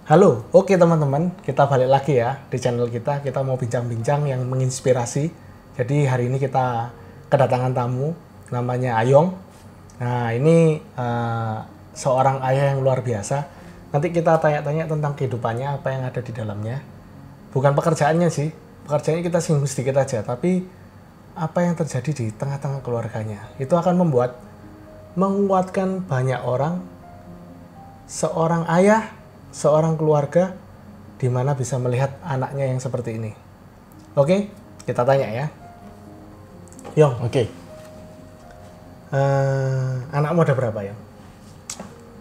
Halo, oke teman-teman, kita balik lagi ya di channel kita. Kita mau bincang-bincang yang menginspirasi. Jadi hari ini kita kedatangan tamu, namanya Ayong. Nah ini seorang ayah yang luar biasa. Nanti kita tanya-tanya tentang kehidupannya, apa yang ada di dalamnya. Bukan pekerjaannya sih, pekerjaannya kita singgung sedikit aja. Tapi apa yang terjadi di tengah-tengah keluarganya, itu akan menguatkan banyak orang. Seorang ayah, seorang keluarga di mana bisa melihat anaknya yang seperti ini. Oke, kita tanya ya. Yong, Oke. Anakmu ada berapa, Yong?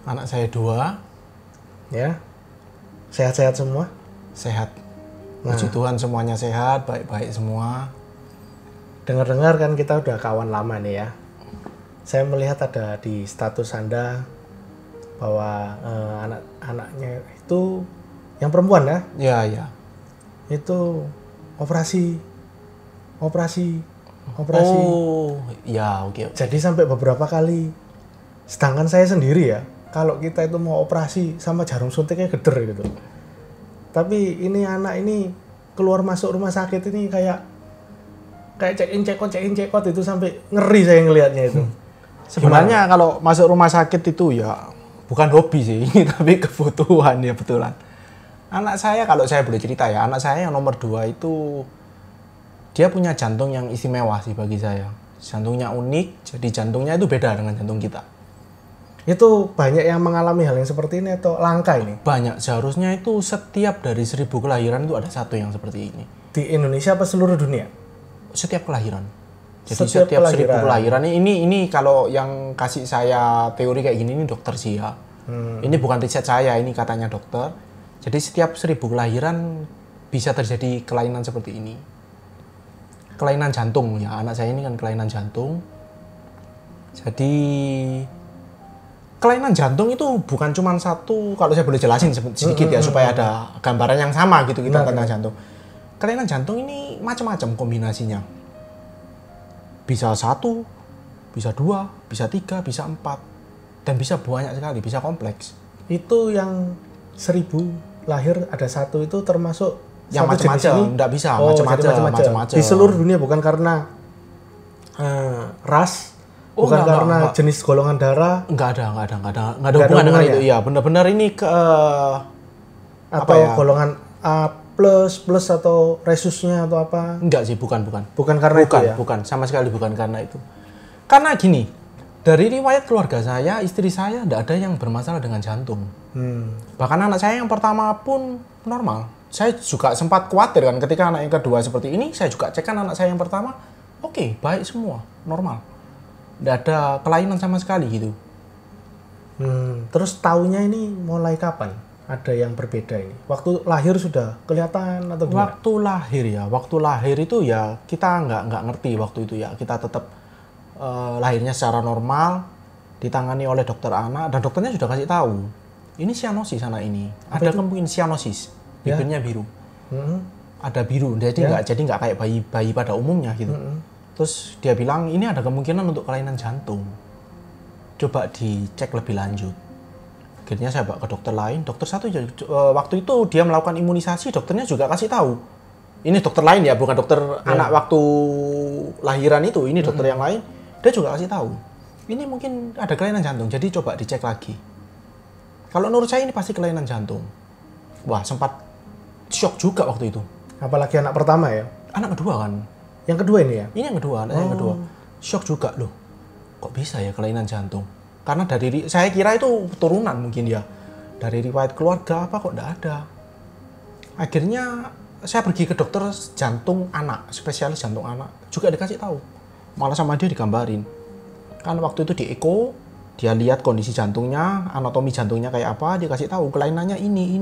Anak saya 2, Ya, sehat-sehat semua? sehat. Puji Tuhan semuanya sehat, baik-baik semua. Dengar-dengar kan kita udah kawan lama nih ya. Saya melihat ada di status Anda bahwa anak-anaknya itu yang perempuan ya, Ya. itu operasi. Oh, ya oke. Jadi sampai beberapa kali. Sedangkan saya sendiri ya, kalau kita itu mau operasi sama jarum suntiknya geder gitu. Tapi ini anak ini keluar masuk rumah sakit ini kayak check in check out itu sampai ngeri saya ngelihatnya itu. Sebenarnya kalau masuk rumah sakit itu ya bukan hobi sih, tapi kebutuhan ya betulan. Anak saya kalau saya boleh cerita ya, anak saya yang nomor 2 itu dia punya jantung yang istimewa sih bagi saya. Jantungnya unik, jadi jantungnya itu beda dengan jantung kita. Itu banyak yang mengalami hal yang seperti ini atau langka ini? Banyak, seharusnya itu setiap dari 1000 kelahiran itu ada satu yang seperti ini. Di Indonesia apa seluruh dunia? Setiap kelahiran. Jadi setiap 1000 kelahiran ini kalau yang kasih saya teori kayak gini ini dokter sih ya. Ini bukan riset saya, ini katanya dokter. Jadi setiap 1000 kelahiran bisa terjadi kelainan seperti ini. Kelainan jantung ya, anak saya ini kan kelainan jantung. Jadi kelainan jantung itu bukan cuma satu, kalau saya boleh jelasin sedikit ya supaya ada gambaran yang sama gitu kita tentang jantung. Kelainan jantung ini macam-macam kombinasinya. Bisa 1, bisa 2, bisa 3, bisa 4. Dan bisa banyak sekali, bisa kompleks. Itu yang 1000 lahir ada satu itu termasuk Yang satu jenis macam-macam, ini? enggak bisa, Oh, jadi macam-macam. Di seluruh dunia bukan karena ras, bukan karena jenis golongan darah. Enggak ada hubungan dengan itu. Iya, benar-benar ini ke atau golongan A plus atau resusnya atau apa? Enggak sih, bukan. Bukan karena itu ya? Bukan, sama sekali bukan karena itu. Karena gini, dari riwayat keluarga saya, istri saya enggak ada yang bermasalah dengan jantung. Bahkan anak saya yang pertama pun normal. Saya juga sempat khawatir kan ketika anak yang kedua seperti ini, saya juga cekkan anak saya yang pertama, oke, baik semua, normal. Enggak ada kelainan sama sekali gitu. Terus taunya ini mulai kapan? Ada yang berbeda ini? Waktu lahir sudah kelihatan atau gimana? Waktu lahir itu ya kita nggak ngerti waktu itu ya. Kita tetap lahirnya secara normal, ditangani oleh dokter anak, dan dokternya sudah kasih tahu, ini cyanosis anak ini. Ada kemungkinan cyanosis, bibirnya biru. Ada biru, jadi nggak kayak bayi pada umumnya gitu. Terus dia bilang ini ada kemungkinan untuk kelainan jantung. Coba dicek lebih lanjut. Akhirnya saya bawa ke dokter lain. Dokter satu waktu itu dia melakukan imunisasi, dokternya juga kasih tahu. Ini dokter lain ya, bukan dokter anak waktu lahiran itu. Ini dokter yang lain. Dia juga kasih tahu. Ini mungkin ada kelainan jantung, jadi coba dicek lagi. Kalau menurut saya ini pasti kelainan jantung. Wah, sempat shock juga waktu itu. Apalagi anak pertama ya? Anak kedua kan. Yang kedua ini ya? Ini yang kedua, anak yang kedua. Shock juga loh. Kok bisa ya kelainan jantung? Karena dari saya kira itu turunan mungkin ya. Dari riwayat keluarga apa kok enggak ada. Akhirnya saya pergi ke dokter jantung anak, spesialis jantung anak. Juga dikasih tahu. Malah sama dia digambarin. Kan waktu itu di eko, dia lihat kondisi jantungnya, anatomi jantungnya kayak apa, dia kasih tahu kelainannya ini.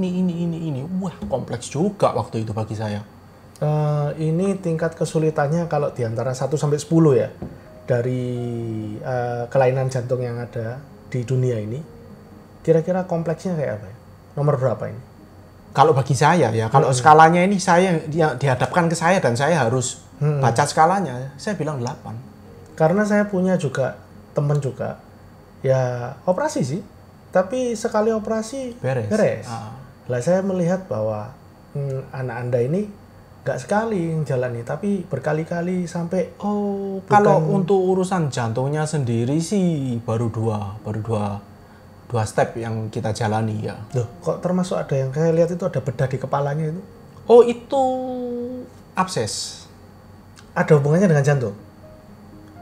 Wah, kompleks juga waktu itu bagi saya. Ini tingkat kesulitannya kalau diantara 1 sampai 10 ya, dari kelainan jantung yang ada di dunia ini, kira-kira kompleksnya kayak apa ya? Nomor berapa ini? Kalau bagi saya ya, kalau skalanya ini saya dihadapkan ke saya dan saya harus baca skalanya, saya bilang 8. Karena saya punya juga teman juga, ya operasi sih, tapi sekali operasi beres. Lah saya melihat bahwa anak Anda ini nggak sekali yang jalani, tapi berkali-kali sampai Kalau untuk urusan jantungnya sendiri sih baru dua step yang kita jalani ya. Loh, kok termasuk ada yang saya lihat itu ada bedah di kepalanya itu? Oh, itu abses. Ada hubungannya dengan jantung?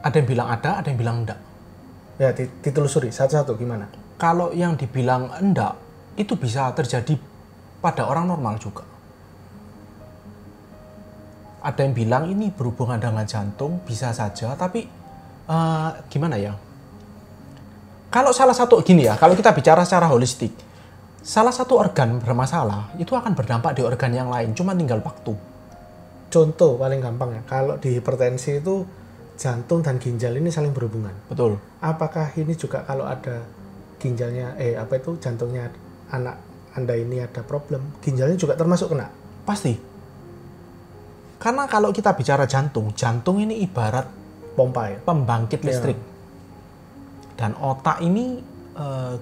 Ada yang bilang ada yang bilang enggak. Ya, ditelusuri satu-satu gimana? Kalau yang dibilang enggak, itu bisa terjadi pada orang normal juga. Ada yang bilang ini berhubungan dengan jantung, bisa saja, tapi gimana ya? Kalau salah satu, gini ya, kalau kita bicara secara holistik, salah satu organ bermasalah, itu akan berdampak di organ yang lain, cuma tinggal waktu. Contoh paling gampang ya, kalau di hipertensi itu jantung dan ginjal ini saling berhubungan. Betul. Apakah ini juga kalau ada ginjalnya, jantungnya anak Anda ini ada problem, ginjalnya juga termasuk kena? Pasti. Karena kalau kita bicara jantung ini ibarat Pompa ya? pembangkit listrik. Dan otak ini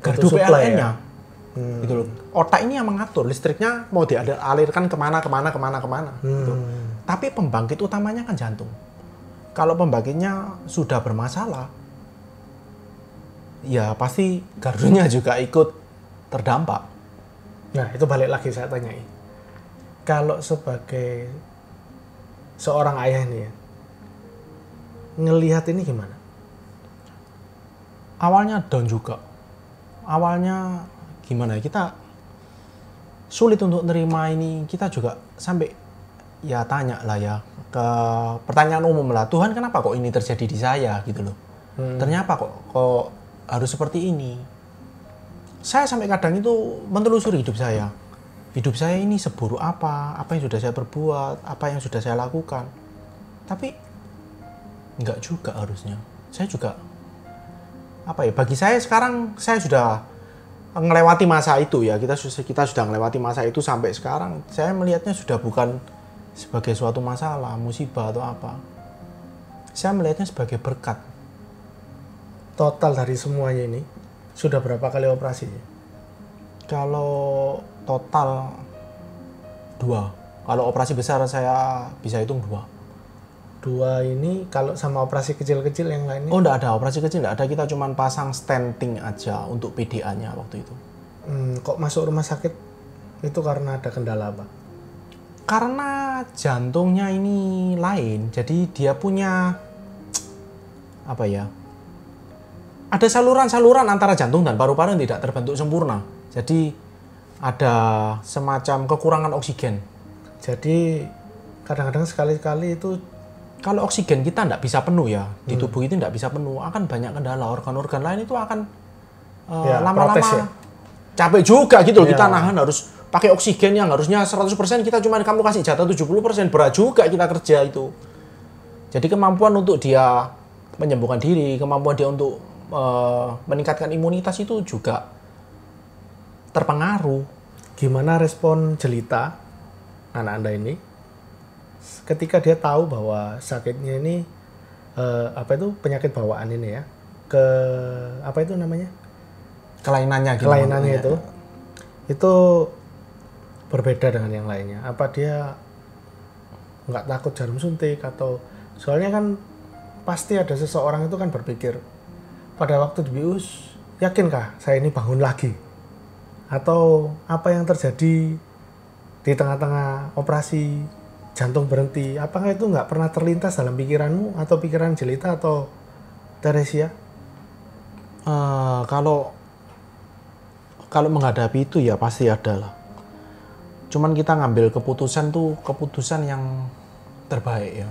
gardu supply PLN-nya. ya? Gitu loh. Otak ini yang mengatur listriknya mau dialirkan kemana. Gitu. Tapi pembangkit utamanya kan jantung. Kalau pembangkitnya sudah bermasalah, ya pasti gardunya juga ikut terdampak. Nah, itu balik lagi saya tanyai. Kalau sebagai seorang ayah nih ya, ngelihat ini gimana? Awalnya down juga. Awalnya gimana ya, kita sulit untuk nerima ini. Kita juga sampai ya tanya lah ya, ke pertanyaan umum lah, Tuhan kenapa kok ini terjadi di saya gitu loh. Ternyata kok harus seperti ini. Saya sampai kadang itu menelusuri hidup saya. Hidup saya ini seburuk apa yang sudah saya perbuat, apa yang sudah saya lakukan. Tapi enggak juga harusnya. Saya juga bagi saya sekarang saya sudah melewati masa itu ya. Kita sudah melewati masa itu sampai sekarang. Saya melihatnya sudah bukan sebagai suatu masalah, musibah atau apa. Saya melihatnya sebagai berkat. Total dari semuanya ini sudah berapa kali operasi? Kalau total 2. Kalau operasi besar saya bisa hitung 2 ini kalau sama operasi kecil-kecil yang lainnya? Oh, enggak ada operasi kecil, enggak ada. Kita cuma pasang stenting aja untuk PDA-nya waktu itu. Kok masuk rumah sakit itu karena ada kendala apa? Karena jantungnya ini lain, jadi dia punya ada saluran-saluran antara jantung dan paru-paru yang tidak terbentuk sempurna. Jadi ada semacam kekurangan oksigen. Jadi kadang-kadang sekali-kali itu kalau oksigen kita tidak bisa penuh ya, di tubuh itu tidak bisa penuh, akan banyak kendala. Organ-organ lain itu akan lama-lama capek juga gitu loh. Kita nahan harus pakai oksigen yang harusnya 100%, kita cuma kamu kasih jatah 70%, berat juga kita kerja itu. Jadi kemampuan untuk dia menyembuhkan diri, kemampuan dia untuk meningkatkan imunitas itu juga terpengaruh. Gimana respon jelita anak Anda ini ketika dia tahu bahwa sakitnya ini penyakit bawaan ini ya, Kelainannya itu berbeda dengan yang lainnya. Apa dia nggak takut jarum suntik atau soalnya kan pasti ada seseorang itu kan berpikir pada waktu dibius, yakinkah saya ini bangun lagi? Atau apa yang terjadi di tengah-tengah operasi jantung berhenti? Apakah itu nggak pernah terlintas dalam pikiranmu atau pikiran Jelita atau Teresia? Kalau menghadapi itu ya pasti ada lah. Cuman kita ngambil keputusan yang terbaik ya.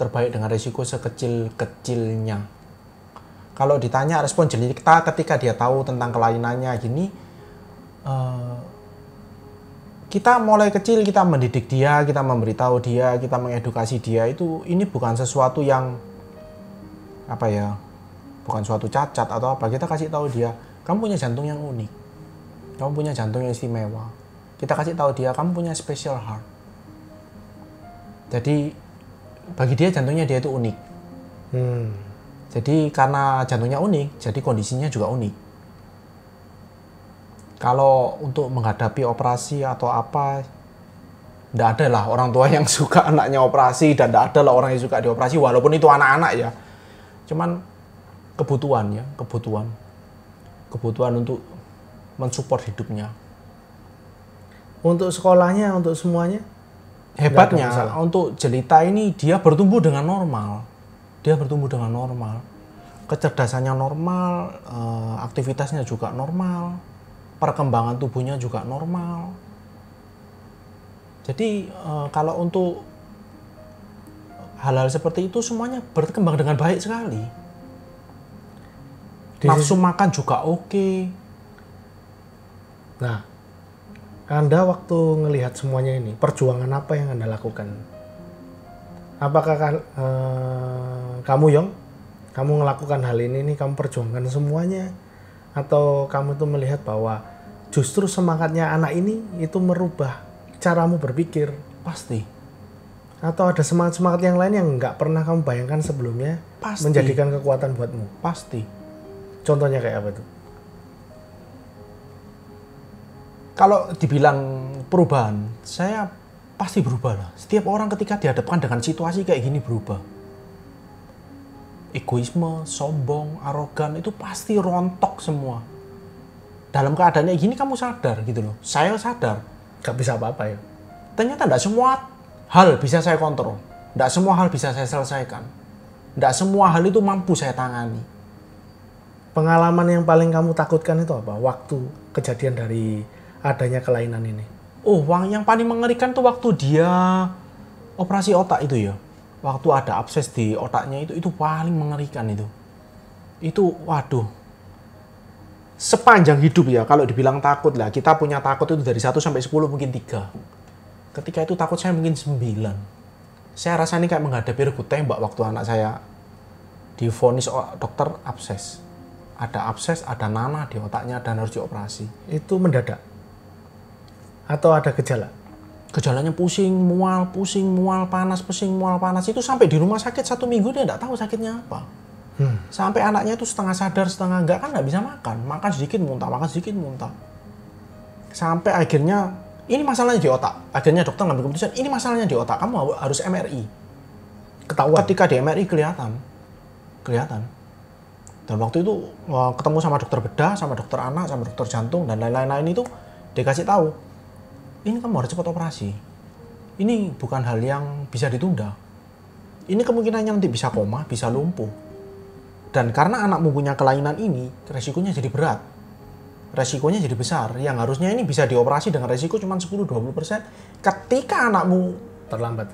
Terbaik dengan risiko sekecil-kecilnya. Kalau ditanya respon Jelita ketika dia tahu tentang kelainannya gini, kita mulai kecil kita mendidik dia, kita memberitahu dia, kita mengedukasi dia, itu ini bukan sesuatu yang bukan suatu cacat atau apa. Kita kasih tahu dia, kamu punya jantung yang unik, kamu punya jantung yang istimewa. Kita kasih tahu dia, kamu punya special heart. Jadi bagi dia jantungnya dia itu unik. Jadi karena jantungnya unik, jadi kondisinya juga unik. Kalau untuk menghadapi operasi atau apa, nggak ada lah orang tua yang suka anaknya operasi dan nggak ada lah orang yang suka dioperasi walaupun itu anak-anak ya. Cuman kebutuhan ya, kebutuhan untuk mensupport hidupnya. Untuk sekolahnya, untuk semuanya? Hebatnya untuk Jelita ini dia bertumbuh dengan normal. Kecerdasannya normal, aktivitasnya juga normal, perkembangan tubuhnya juga normal. Jadi kalau untuk hal-hal seperti itu semuanya berkembang dengan baik sekali. Nafsu makan juga oke. Nah, Anda waktu ngelihat semuanya ini, perjuangan apa yang Anda lakukan? Apakah kamu, Yong, kamu melakukan hal ini nih, kamu perjuangkan semuanya? Atau kamu tuh melihat bahwa justru semangatnya anak ini itu merubah caramu berpikir? Pasti. Atau ada semangat-semangat yang lain yang nggak pernah kamu bayangkan sebelumnya? Pasti. Menjadikan kekuatan buatmu? Pasti. Contohnya kayak apa tuh? Kalau dibilang perubahan, saya pasti berubah lah. Setiap orang ketika dihadapkan dengan situasi kayak gini berubah. Egoisme, sombong, arogan itu pasti rontok semua. Dalam keadaan kayak gini kamu sadar gitu loh. Saya sadar. Gak bisa apa-apa ya? Ternyata tidak semua hal bisa saya kontrol. Tidak semua hal bisa saya selesaikan. Tidak semua hal itu mampu saya tangani. Pengalaman yang paling kamu takutkan itu apa? Waktu kejadian dari adanya kelainan ini. Oh, yang paling mengerikan tuh waktu dia operasi otak itu ya. Waktu ada abses di otaknya itu paling mengerikan itu. Itu waduh. Sepanjang hidup ya, kalau dibilang takut lah, kita punya takut itu dari 1 sampai 10 mungkin 3. Ketika itu takut saya mungkin 9. Saya rasa ini kayak menghadapi regu tembak waktu anak saya divonis dokter abses. Ada abses, ada nanah di otaknya dan harus dioperasi. Itu mendadak? Atau ada gejala? Gejalanya pusing, mual, panas, pusing, mual, panas. Itu sampai di rumah sakit 1 minggu dia nggak tahu sakitnya apa. Sampai anaknya itu setengah sadar, setengah enggak, kan nggak bisa makan. Makan sedikit muntah. Sampai akhirnya, ini masalahnya di otak. Akhirnya dokter ngambil keputusan, ini masalahnya di otak. Kamu harus MRI. Ketahuan? Ketika di MRI kelihatan. Dan waktu itu ketemu sama dokter bedah, sama dokter anak, sama dokter jantung, dan lain-lain itu dikasih tahu, ini kamu harus cepat operasi. Ini bukan hal yang bisa ditunda. Ini kemungkinannya nanti bisa koma, bisa lumpuh. Dan karena anakmu punya kelainan ini, resikonya jadi berat. Resikonya jadi besar. Yang harusnya ini bisa dioperasi dengan resiko cuma 10-20%. Ketika anakmu terlambat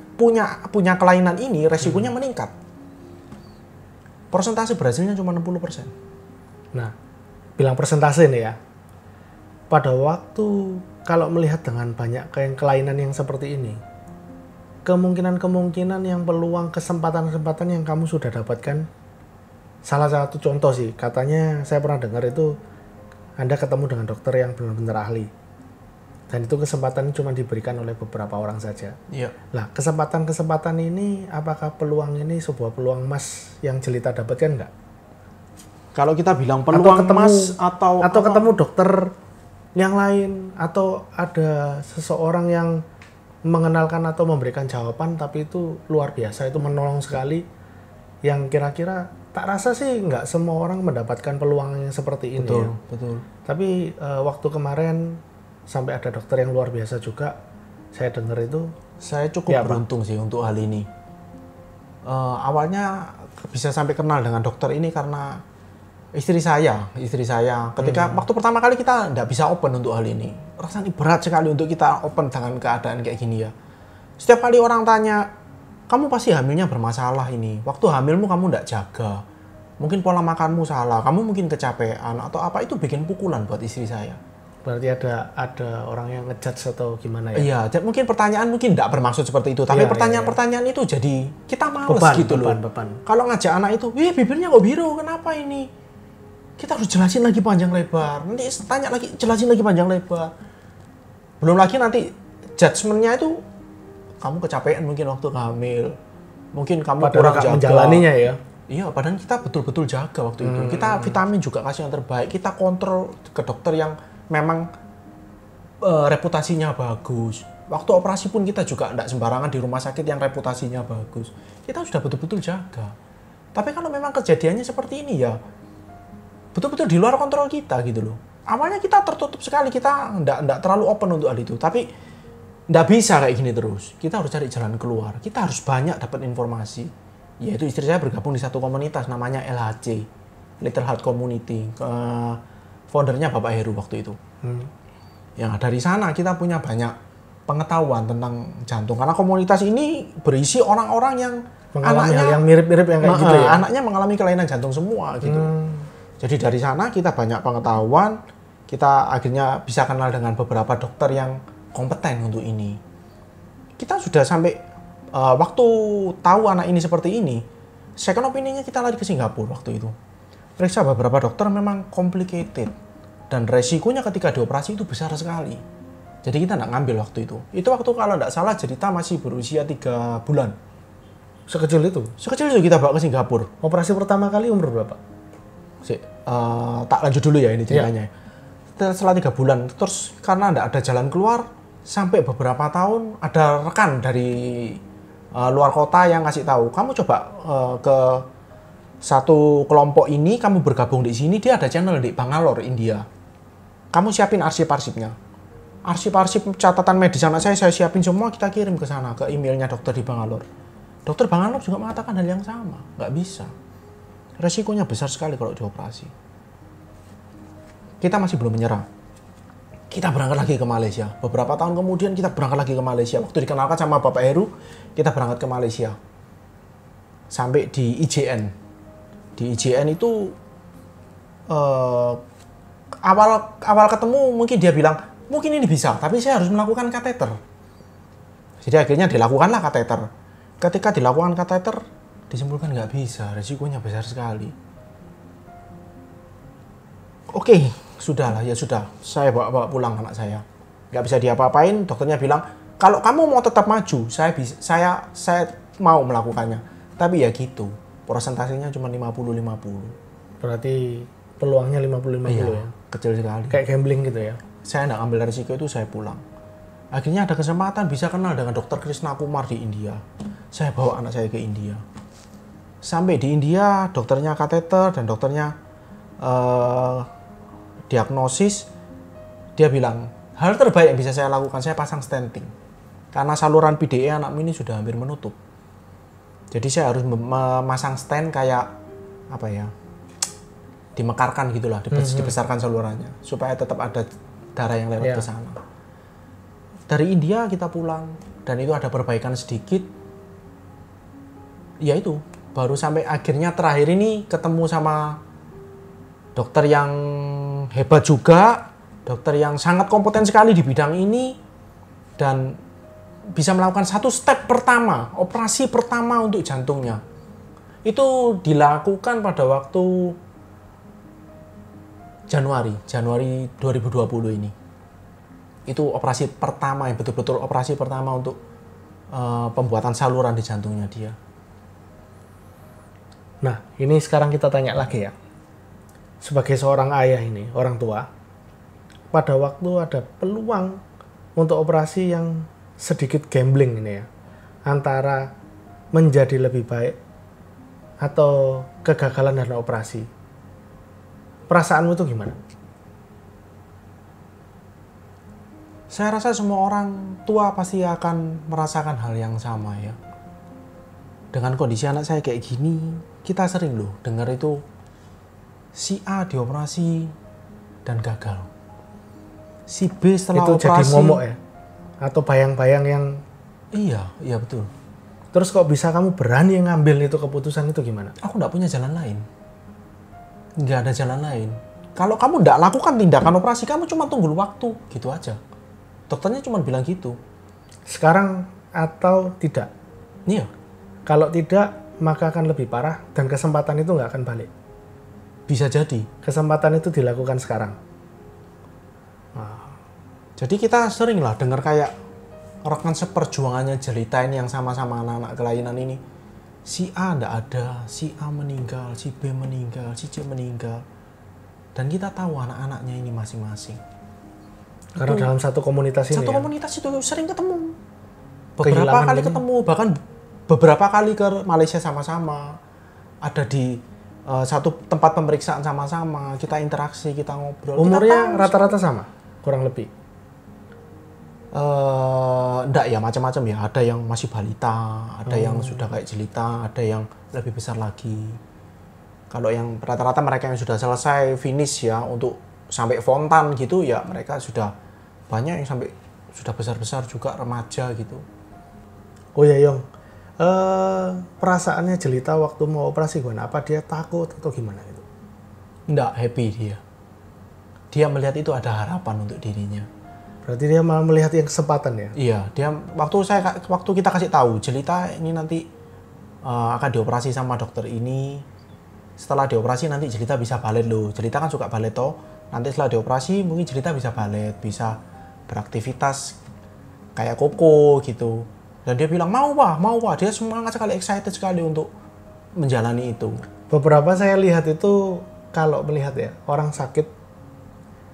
punya kelainan ini, resikonya meningkat. Persentase berhasilnya cuma 60%. Nah, bilang persentase nih ya. Pada waktu kalau melihat dengan banyak kelainan yang seperti ini, kemungkinan yang peluang kesempatan yang kamu sudah dapatkan, salah satu contoh sih, katanya saya pernah dengar itu Anda ketemu dengan dokter yang benar-benar ahli. Dan itu kesempatan cuma diberikan oleh beberapa orang saja. Iya. Nah, kesempatan ini, apakah peluang ini sebuah peluang emas yang Jelita dapatkan nggak? Kalau kita bilang peluang emas atau ketemu dokter yang lain, atau ada seseorang yang mengenalkan atau memberikan jawaban, tapi itu luar biasa, itu menolong sekali, yang kira-kira tak rasa sih nggak semua orang mendapatkan peluang yang seperti ini. Betul. Tapi waktu kemarin sampai ada dokter yang luar biasa juga, saya dengar itu. Saya cukup beruntung sih untuk hal ini. Awalnya bisa sampai kenal dengan dokter ini karena istri saya. Ketika waktu pertama kali kita nggak bisa open untuk hal ini. Rasanya berat sekali untuk kita open dengan keadaan kayak gini ya. Setiap kali orang tanya, kamu pasti hamilnya bermasalah ini. Waktu hamilmu kamu nggak jaga. Mungkin pola makanmu salah, kamu mungkin kecapean atau apa, itu bikin pukulan buat istri saya. Berarti ada orang yang ngejudge atau gimana Iya, ya? mungkin pertanyaan mungkin nggak bermaksud seperti itu, tapi pertanyaan-pertanyaan itu jadi kita males gitu loh. Kalau ngajak anak itu, bibirnya kok biru, kenapa ini? Kita harus jelasin lagi panjang lebar. Nanti tanya lagi, jelasin lagi panjang lebar. Belum lagi nanti judgement-nya itu, kamu kecapean mungkin waktu hamil, mungkin kamu kurang jaga menjalaninya ya. Iya, padahal kita betul-betul jaga waktu itu. Kita vitamin juga kasih yang terbaik. Kita kontrol ke dokter yang memang reputasinya bagus. Waktu operasi pun kita juga tidak sembarangan di rumah sakit yang reputasinya bagus. Kita sudah betul-betul jaga. Tapi kalau memang kejadiannya seperti ini ya, betul-betul di luar kontrol kita gitu loh. Awalnya kita tertutup sekali, kita tidak terlalu open untuk hal itu. Tapi tidak bisa kayak gini terus. Kita harus cari jalan keluar. Kita harus banyak dapat informasi. Yaitu istri saya bergabung di satu komunitas namanya LHC, Little Heart Community. Foundernya Bapak Heru waktu itu. Ya dari sana kita punya banyak pengetahuan tentang jantung. Karena komunitas ini berisi orang-orang yang mengalami anaknya hal yang mirip-mirip yang kayak gitu ya. Anaknya mengalami kelainan jantung semua gitu. Jadi dari sana kita banyak pengetahuan. Kita akhirnya bisa kenal dengan beberapa dokter yang kompeten untuk ini. Kita sudah sampai waktu tahu anak ini seperti ini, second opinion-nya kita lari ke Singapura waktu itu. Periksa beberapa dokter memang complicated dan resikonya ketika dioperasi itu besar sekali. Jadi kita nggak ngambil waktu itu. Itu waktu kalau nggak salah cerita masih berusia 3 bulan. Sekecil itu? Sekecil itu kita bawa ke Singapura. Operasi pertama kali umur berapa? Tak lanjut dulu ya ini ceritanya. Setelah 3 bulan, terus karena nggak ada jalan keluar, sampai beberapa tahun ada rekan dari luar kota yang ngasih tahu, kamu coba ke satu kelompok ini, kamu bergabung di sini, dia ada channel di Bangalore, India. Kamu siapin arsip-arsipnya. Arsip-arsip catatan medis anak saya siapin semua, kita kirim ke sana, ke emailnya dokter di Bangalore. Dokter Bangalore juga mengatakan hal yang sama, nggak bisa. Resikonya besar sekali kalau dioperasi. Kita masih belum menyerah. Kita berangkat lagi ke Malaysia. Beberapa tahun kemudian kita berangkat lagi ke Malaysia. Waktu dikenalkan sama Bapak Heru, kita berangkat ke Malaysia. Sampai di IJN. Di IJN itu awal ketemu mungkin dia bilang, mungkin ini bisa, tapi saya harus melakukan kateter. Jadi akhirnya dilakukanlah kateter. Ketika dilakukan kateter, disimpulkan nggak bisa, resikonya besar sekali. Oke, sudahlah, ya sudah. Saya bawa pulang anak saya. Nggak bisa diapa-apain, dokternya bilang, kalau kamu mau tetap maju, saya mau melakukannya. Tapi ya gitu, persentasenya cuma 50-50. Berarti peluangnya 50-50 ya? Kecil sekali. Kayak gambling gitu ya? Saya nggak ambil risiko itu, saya pulang. Akhirnya ada kesempatan bisa kenal dengan dokter Krishna Kumar di India. Saya bawa anak saya ke India. Sampai di India, dokternya kateter dan dokternya diagnosis. Dia bilang, hal terbaik yang bisa saya lakukan, saya pasang stenting. Karena saluran PDE anak ini sudah hampir menutup. Jadi saya harus memasang stent kayak, apa ya, dimekarkan gitulah, dibesarkan salurannya. Supaya tetap ada darah yang lewat ke sana. Dari India kita pulang, dan itu ada perbaikan sedikit. Ya itu, baru sampai akhirnya terakhir ini ketemu sama dokter yang hebat juga, dokter yang sangat kompeten sekali di bidang ini, dan bisa melakukan satu step pertama, operasi pertama untuk jantungnya. Itu dilakukan pada waktu Januari 2020 ini. Itu operasi pertama, yang betul-betul operasi pertama untuk pembuatan saluran di jantungnya dia. Nah, ini sekarang kita tanya lagi ya. Sebagai seorang ayah ini, orang tua, pada waktu ada peluang untuk operasi yang sedikit gambling ini ya, antara menjadi lebih baik atau kegagalan dalam operasi, perasaanmu itu gimana? Saya rasa semua orang tua pasti akan merasakan hal yang sama ya. Dengan kondisi anak saya kayak gini, kita sering loh dengar itu si A dioperasi dan gagal. Si B setelah itu operasi. Itu jadi momok ya? Atau bayang-bayang yang... Iya betul. Terus kok bisa kamu berani ngambil itu keputusan itu gimana? Aku nggak punya jalan lain. Nggak ada jalan lain. Kalau kamu nggak lakukan tindakan operasi, kamu cuma tunggu waktu, gitu aja. Dokternya cuma bilang gitu. Sekarang atau tidak? Iya. Kalau tidak, maka akan lebih parah dan kesempatan itu nggak akan balik. Bisa jadi. Kesempatan itu dilakukan sekarang. Jadi kita sering lah dengar kayak rekan seperjuangannya Jelita ini yang sama-sama anak-anak kelainan ini. Si A nggak ada, si A meninggal, si B meninggal, si C meninggal. Dan kita tahu anak-anaknya ini masing-masing. Karena Itu dalam satu komunitas ini satu ya? komunitas itu sering ketemu. Beberapa Kehilangan kali ini. ketemu, bahkan beberapa kali ke Malaysia sama-sama. Ada di satu tempat pemeriksaan sama-sama, kita interaksi, kita ngobrol. Umurnya Kita tahu rata-rata sama? Kurang lebih? enggak ya, macam-macam ya. Ada yang masih balita, ada yang sudah kayak jelita, ada yang lebih besar lagi. Kalau yang rata-rata mereka yang sudah selesai finish ya untuk sampai fontan gitu ya, mereka sudah banyak yang sampai sudah besar-besar juga, remaja gitu. Oh ya Yong, perasaannya Jelita waktu mau operasi gimana? Apa dia takut atau gimana gitu? Enggak, happy dia. Dia melihat itu ada harapan untuk dirinya. Berarti dia malah melihat yang kesempatan ya? Iya, dia waktu kita kasih tahu Jelita ini nanti akan dioperasi sama dokter ini. Setelah dioperasi nanti Jelita bisa balet loh. Jelita kan suka balet toh. Nanti setelah dioperasi mungkin Jelita bisa balet, bisa beraktivitas kayak Koko gitu. Dan dia bilang mau pak. Dia semangat sekali, excited sekali untuk menjalani itu. Beberapa saya lihat itu kalau melihat ya orang sakit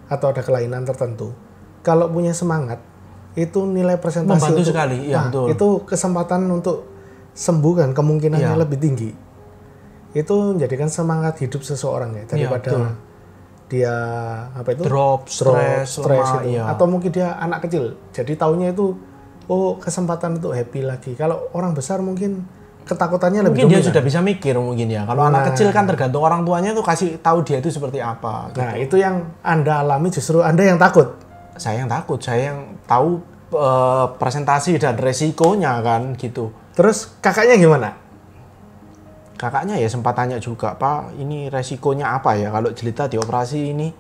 atau ada kelainan tertentu, kalau punya semangat itu nilai presentasi Membantu untuk, sekali, ya betul. itu kesempatan untuk sembuh kan kemungkinannya Iya. lebih tinggi. Itu menjadikan semangat hidup seseorang ya Iya, daripada betul. dia apa itu Drop, stres, lemah, itu. iya. Atau mungkin dia anak kecil jadi taunya itu oh kesempatan untuk happy lagi. Kalau orang besar mungkin ketakutannya lebih Mungkin dia dominan. sudah bisa mikir mungkin ya. Kalau anak kecil kan tergantung orang tuanya tuh kasih tahu dia itu seperti apa. Nah itu yang Anda alami justru Anda yang takut. Saya yang takut, saya yang tahu presentasi dan resikonya kan gitu. Terus kakaknya gimana? Kakaknya ya sempat tanya juga, Pak, ini resikonya apa ya kalau Jelita dioperasi ini?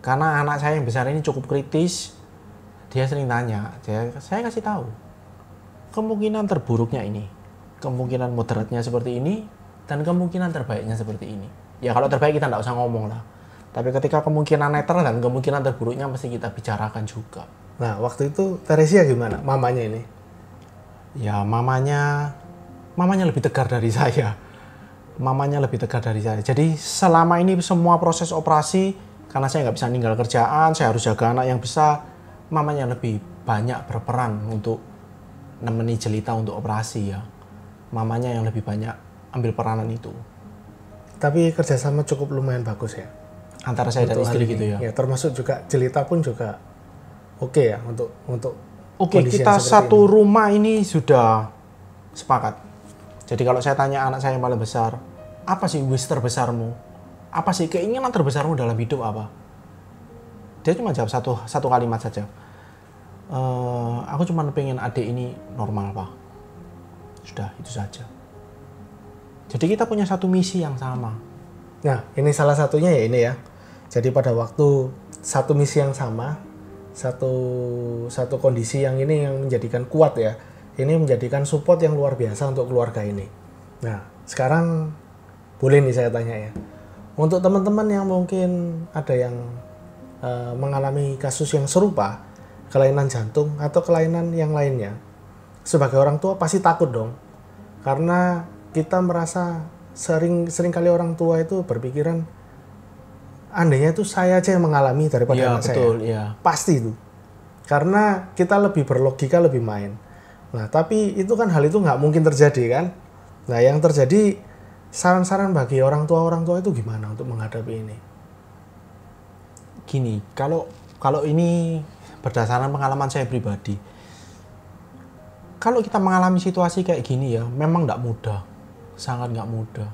Karena anak saya yang besar ini cukup kritis. Dia sering tanya, saya kasih tahu. Kemungkinan terburuknya ini, kemungkinan moderatnya seperti ini, dan kemungkinan terbaiknya seperti ini. Ya kalau terbaik kita nggak usah ngomong lah. Tapi ketika kemungkinan netral dan kemungkinan terburuknya mesti kita bicarakan juga. Nah waktu itu Teresia gimana? Mamanya ini? Ya mamanya lebih tegar dari saya. Mamanya lebih tegar dari saya. Jadi selama ini semua proses operasi, karena saya nggak bisa ninggal kerjaan, saya harus jaga anak yang besar, mamanya lebih banyak berperan untuk nemeni Jelita untuk operasi ya. Mamanya yang lebih banyak ambil peranan itu. Tapi kerjasama cukup lumayan bagus ya? Antara saya dan Untuk istri hal gitu ini. ya. Ya termasuk juga Jelita pun juga oke ya untuk Oke, kondisi kita yang seperti satu rumah ini sudah sepakat. Jadi kalau saya tanya anak saya yang paling besar, apa sih wish terbesarmu? Apa sih keinginan terbesarmu dalam hidup apa? Dia cuma jawab satu kalimat saja. Aku cuma pengen adik ini normal, Pak. Sudah, itu saja. Jadi kita punya satu misi yang sama. Nah ini salah satunya ya ini ya. Jadi pada waktu satu misi yang sama, satu kondisi yang ini yang menjadikan kuat ya. Ini menjadikan support yang luar biasa untuk keluarga ini. Nah, sekarang boleh nih saya tanya ya. Untuk teman-teman yang mungkin ada yang mengalami kasus yang serupa, kelainan jantung atau kelainan yang lainnya, sebagai orang tua pasti takut dong. Karena kita merasa sering kali orang tua itu berpikiran, andainya itu saya aja yang mengalami daripada Iya, anak betul, saya. iya. Pasti itu. Karena kita lebih berlogika, lebih main. Nah, tapi itu kan hal itu nggak mungkin terjadi kan? Nah, yang terjadi saran-saran bagi orang tua itu gimana untuk menghadapi ini? Gini, kalau ini berdasarkan pengalaman saya pribadi, kalau kita mengalami situasi kayak gini ya, memang nggak mudah, sangat nggak mudah.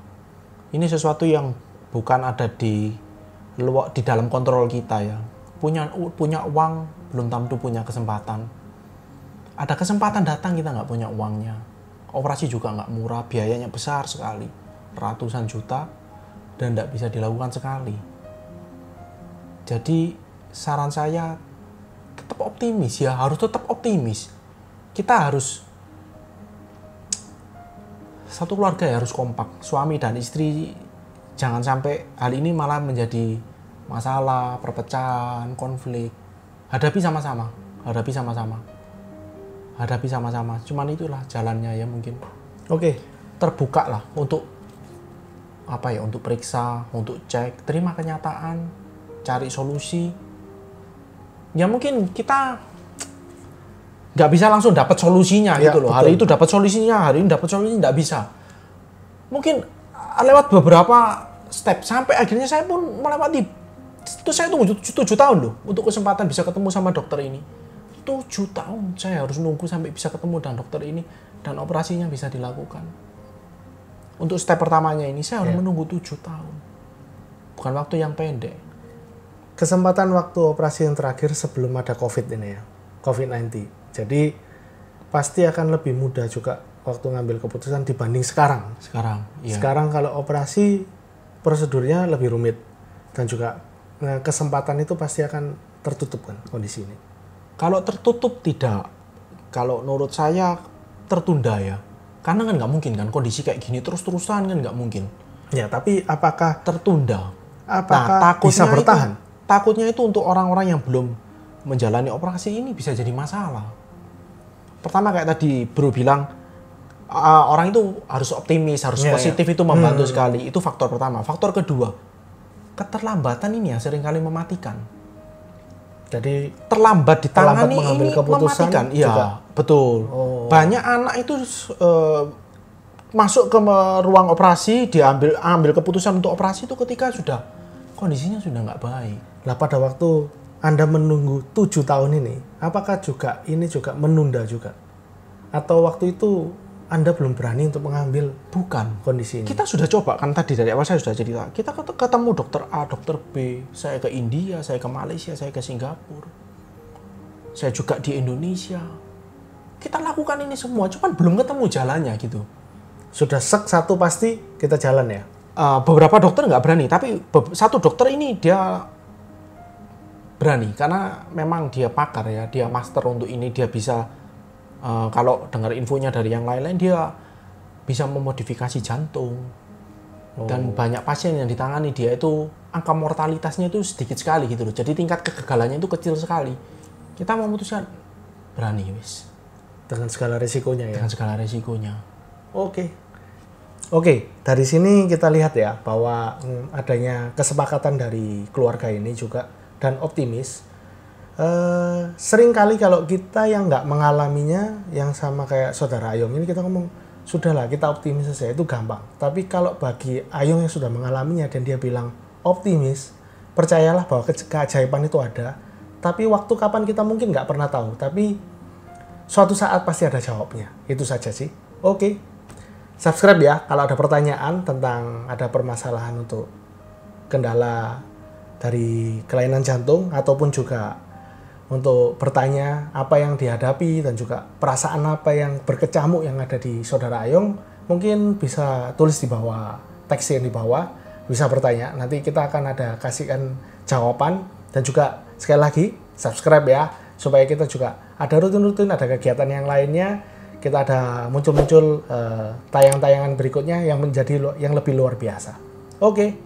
Ini sesuatu yang bukan ada di dalam kontrol kita ya. Punya uang belum tentu punya kesempatan. Ada kesempatan datang kita nggak punya uangnya. Operasi juga nggak murah, biayanya besar sekali, ratusan juta, dan nggak bisa dilakukan sekali. Jadi saran saya tetap optimis ya, harus tetap optimis. Kita harus satu keluarga ya, harus kompak, suami dan istri. Jangan sampai hal ini malah menjadi masalah, perpecahan, konflik. Hadapi sama-sama. Cuman itulah jalannya ya mungkin. Oke. Terbuka lah untuk untuk periksa, untuk cek, terima kenyataan, cari solusi. ya mungkin kita nggak bisa langsung dapat solusinya Ya, gitu loh. betul. Hari itu dapat solusinya, hari ini dapat solusinya nggak bisa. Mungkin lewat beberapa step sampai akhirnya saya pun melewati itu. Saya tunggu 7 tahun loh untuk kesempatan bisa ketemu sama dokter ini. 7 tahun saya harus nunggu sampai bisa ketemu dengan dokter ini dan operasinya bisa dilakukan. Untuk step pertamanya ini saya harus menunggu 7 tahun. Bukan waktu yang pendek. Kesempatan waktu operasi yang terakhir sebelum ada COVID ini ya, COVID-19. Jadi pasti akan lebih mudah juga waktu ngambil keputusan dibanding sekarang. Sekarang, iya. Sekarang kalau operasi prosedurnya lebih rumit dan juga kesempatan itu pasti akan tertutup kan kondisi ini. Kalau tertutup tidak. Kalau menurut saya tertunda ya. Karena kan nggak mungkin kan kondisi kayak gini terus-terusan kan nggak mungkin. Ya, tapi apakah Tertunda. apakah bisa bertahan? Takutnya itu untuk orang-orang yang belum menjalani operasi ini bisa jadi masalah. Pertama kayak tadi Bro bilang, orang itu harus optimis, harus positif, itu membantu sekali. Itu faktor pertama. Faktor kedua, keterlambatan ini yang seringkali mematikan. Jadi Terlambat ditangani mengambil ini keputusan mematikan. Iya, juga. betul. Banyak anak itu masuk ke ruang operasi, dia ambil keputusan untuk operasi itu ketika sudah kondisinya sudah nggak baik. Lah pada waktu Anda menunggu 7 tahun ini, apakah juga ini juga menunda juga? Atau waktu itu Anda belum berani untuk mengambil Bukan. kondisi ini? Kita sudah coba kan tadi dari awal saya sudah cerita. Kita ketemu dokter A, dokter B, saya ke India, saya ke Malaysia, saya ke Singapura. Saya juga di Indonesia. Kita lakukan ini semua, cuman belum ketemu jalannya gitu. Sudah satu pasti kita jalan ya? Beberapa dokter nggak berani, tapi satu dokter ini dia berani karena memang dia pakar ya, dia master untuk ini, dia bisa kalau dengar infonya dari yang lain-lain dia bisa memodifikasi jantung. Dan banyak pasien yang ditangani dia itu angka mortalitasnya itu sedikit sekali gitu loh. Jadi tingkat kegagalannya itu kecil sekali. Kita memutuskan berani wis. Dengan segala resikonya ya? Dengan segala resikonya. Oke, dari sini kita lihat ya bahwa adanya kesepakatan dari keluarga ini juga dan optimis. Seringkali kalau kita yang nggak mengalaminya, yang sama kayak saudara Ayong ini kita ngomong, sudahlah kita optimis saja, itu gampang. Tapi kalau bagi Ayong yang sudah mengalaminya dan dia bilang optimis, percayalah bahwa keajaiban itu ada. Tapi waktu kapan kita mungkin nggak pernah tahu. Tapi suatu saat pasti ada jawabnya. Itu saja sih. Oke. Subscribe ya kalau ada pertanyaan tentang ada permasalahan untuk kendala dari kelainan jantung ataupun juga untuk bertanya apa yang dihadapi dan juga perasaan apa yang berkecamuk yang ada di saudara Ayong, mungkin bisa tulis di bawah, teks yang di bawah, bisa bertanya. Nanti kita akan ada kasihkan jawaban dan juga sekali lagi subscribe ya supaya kita juga ada rutin-rutin, ada kegiatan yang lainnya. Kita ada muncul-muncul tayangan-tayangan berikutnya yang menjadi yang lebih luar biasa. Oke.